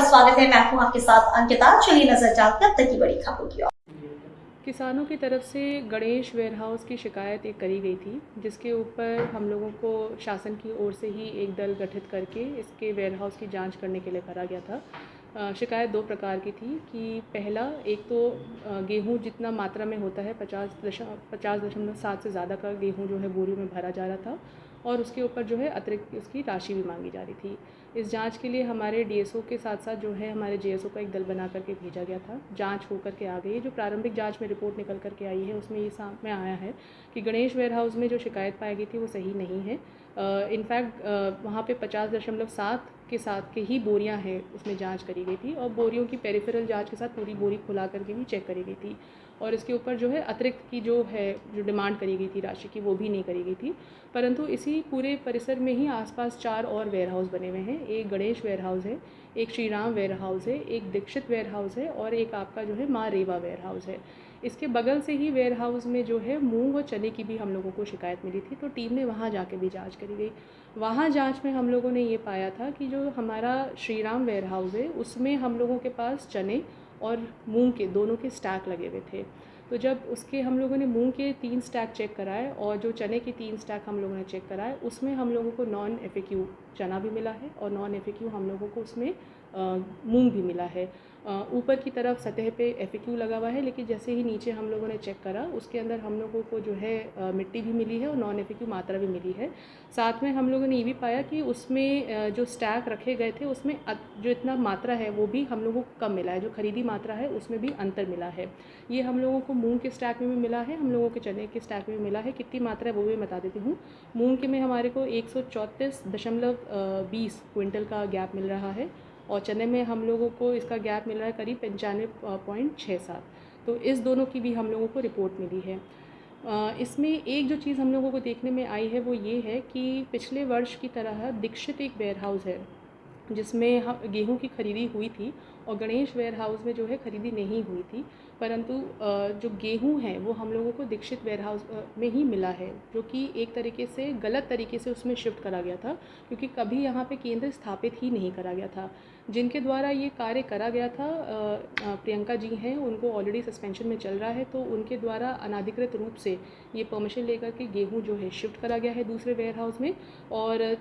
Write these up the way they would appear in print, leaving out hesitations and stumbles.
स्वागत है। मैं हूं आपके साथ अंकिता। चलिए नजर डालते हैं अब तक की बड़ी खबरों की ओर। किसानों की तरफ से गणेश वेयरहाउस की शिकायत एक करी गई थी, जिसके ऊपर हम लोगों को शासन की ओर से ही एक दल गठित करके इसके वेयरहाउस की जांच करने के लिए करा गया था। शिकायत दो प्रकार की थी कि पहला, एक तो गेहूं जितना मात्रा में होता है 50.7 से ज़्यादा का गेहूं जो है बोरियों में भरा जा रहा था, और उसके ऊपर जो है अतिरिक्त उसकी राशि भी मांगी जा रही थी। इस जांच के लिए हमारे डीएसओ के साथ साथ जो है हमारे जेएसओ का एक दल बना करके भेजा गया था। जांच होकर के आ गई है। जो प्रारंभिक जांच में रिपोर्ट निकल करके आई है उसमें ये सामने आया है कि गणेश वेयरहाउस में जो शिकायत पाई गई थी वो सही नहीं है। इनफैक्ट वहाँ पे 50.7 के साथ के ही बोरियां हैं उसमें जांच करी गई थी, और बोरियों की पेरिफेरल जांच के साथ पूरी बोरी खुला करके भी चेक करी गई थी, और इसके ऊपर जो है अतिरिक्त की जो डिमांड करी गई थी राशि की, वो भी नहीं करी गई थी। परंतु इसी पूरे परिसर में ही आसपास 4 और वेयरहाउस बने हुए हैं। एक गणेश वेयरहाउस है, एक श्री राम वेयरहाउस है, एक दीक्षित वेयरहाउस है, और एक आपका जो है माँ रेवा वेयरहाउस है। इसके बगल से ही वेयरहाउस में जो है मूंग और चने की भी हम लोगों को शिकायत मिली थी, तो टीम ने वहाँ जाके भी जांच करी गई। वहाँ जांच में हम लोगों ने ये पाया था कि जो हमारा श्री राम वेयरहाउस है उसमें हम लोगों के पास चने और मूंग के दोनों के स्टैक लगे हुए थे। तो जब उसके हम लोगों ने मूंग के 3 स्टैक चेक कराए और जो चने के 3 स्टैक हम लोगों ने चेक कराए, उसमें हम लोगों को नॉन एफएक्यू चना भी मिला है और नॉन एफएक्यू हम लोगों को उसमें मूंग भी मिला है। ऊपर की तरफ सतह पे एफएक्यू लगा हुआ है, लेकिन जैसे ही नीचे हम लोगों ने चेक करा उसके अंदर हम लोगों को जो है मिट्टी भी मिली है और नॉन एफएक्यू मात्रा भी मिली है। साथ में हम लोगों ने ये भी पाया कि उसमें जो स्टैक रखे गए थे उसमें जो इतना मात्रा है वो भी हम लोगों को कम मिला है, जो खरीदी मात्रा है उसमें भी अंतर मिला है। ये हम लोगों को मूंग के स्टैक में भी मिला है, हम लोगों के चने के स्टैक में भी मिला है। कितनी मात्रा है वो भी बता देती हूँ। मूंग के में हमारे को 134.20 क्विंटल का गैप मिल रहा है, और चने में हम लोगों को इसका गैप मिल रहा है करीब 95.67। तो इस दोनों की भी हम लोगों को रिपोर्ट मिली है। इसमें एक जो चीज़ हम लोगों को देखने में आई है वो ये है कि पिछले वर्ष की तरह दीक्षित एक वेयरहाउस है जिसमें गेहूं की खरीदी हुई थी, और गणेश वेयरहाउस में जो है खरीदी नहीं हुई थी। परंतु जो गेहूं है वो हम लोगों को दीक्षित वेयरहाउस में ही मिला है, जो कि एक तरीके से गलत तरीके से उसमें शिफ्ट करा गया था, क्योंकि कभी यहाँ पे केंद्र स्थापित ही नहीं करा गया था। जिनके द्वारा ये कार्य करा गया था, प्रियंका जी हैं, उनको ऑलरेडी सस्पेंशन में चल रहा है, तो उनके द्वारा अनाधिकृत रूप से ये परमिशन लेकर के गेहूं जो है शिफ्ट करा गया है दूसरे वेयरहाउस में। और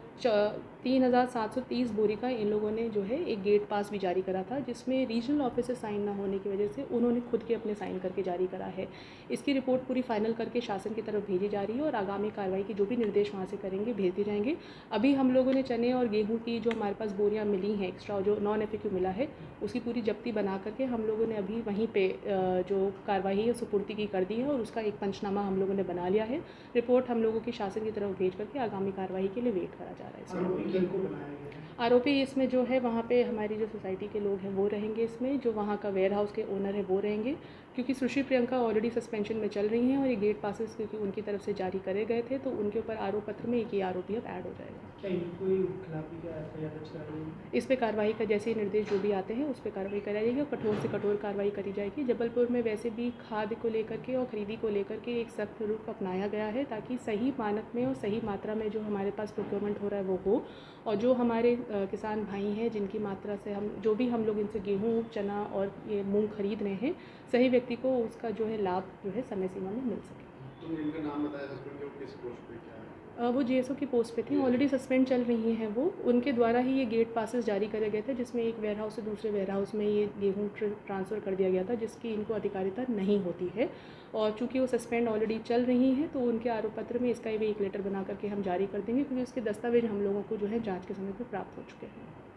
3730 बोरी का इन लोगों ने जो है एक गेट पास भी जारी करा था, जिसमें रीजनल ऑफिसर साइन ना होने की वजह से उन्होंने खुद के अपने साइन करके जारी करा है। इसकी रिपोर्ट पूरी फाइनल करके शासन की तरफ भेजी जा रही है, और आगामी कार्रवाई की जो भी निर्देश वहाँ से करेंगे भेजते जाएंगे। अभी हम लोगों ने चने और गेहूँ की जो हमारे पास बोरियाँ मिली हैं एक्स्ट्रा, जो नॉन एफएक्यू मिला है, उसकी पूरी जब्ती बना करके हम लोगों ने अभी वहीं पे जो कार्रवाई है सुपुर्दी की कर दी है, और उसका एक पंचनामा हम लोगों ने बना लिया है। रिपोर्ट हम लोगों की शासन की तरफ भेज करके आगामी कार्रवाई के लिए वेट करा जा रहा है। आरोपी इसमें जो है वहाँ पे हमारी जो सोसाइटी के लोग हैं वो रहेंगे, इसमें जो वहाँ का वेयर हाउस के ओनर है वो रहेंगे, क्योंकि सुश्री प्रियंका ऑलरेडी सस्पेंशन में चल रही हैं, और ये गेट पासेस क्योंकि उनकी तरफ से जारी करे गए थे, तो उनके ऊपर आरोप पत्र में एक ही आरोपी अब ऐड हो जाएगा। इस पर कार्रवाई का जैसे निर्देश जो भी आते हैं उस पर कार्रवाई कराई जाएगी, और कठोर से कठोर कार्रवाई करी जाएगी। जबलपुर में वैसे भी खाद को लेकर के और खरीदी को लेकर के एक सख्त रुख अपनाया गया है, ताकि सही मानक में और सही मात्रा में जो हमारे पास प्रोक्योरमेंट हो रहा है वो हो, और जो हमारे किसान भाई हैं जिनकी मात्रा से जो भी हम लोग इनसे गेहूँ, चना और ये मूंग खरीद रहे हैं, सही व्यक्ति को उसका जो है लाभ जो है समय सीमा में मिल सके। तो इनका नाम बताया सस्पेंड, जो किस पोस्ट पे क्या है? वो जेएसओ की पोस्ट पे थी, ऑलरेडी सस्पेंड चल रही हैं वो। उनके द्वारा ही ये गेट पासेस जारी करे गए थे, जिसमें एक वेयरहाउस से दूसरे वेयरहाउस में ये गेहूँ ट्रांसफ़र कर दिया गया था, जिसकी इनको अधिकारिता नहीं होती है। और चूँकि वो सस्पेंड ऑलरेडी चल रही हैं, तो उनके आरोप पत्र में इसका भी एक लेटर बना करके हम जारी कर देंगे, क्योंकि उसके दस्तावेज हम लोगों को जो है जाँच के समय पर प्राप्त हो चुके हैं।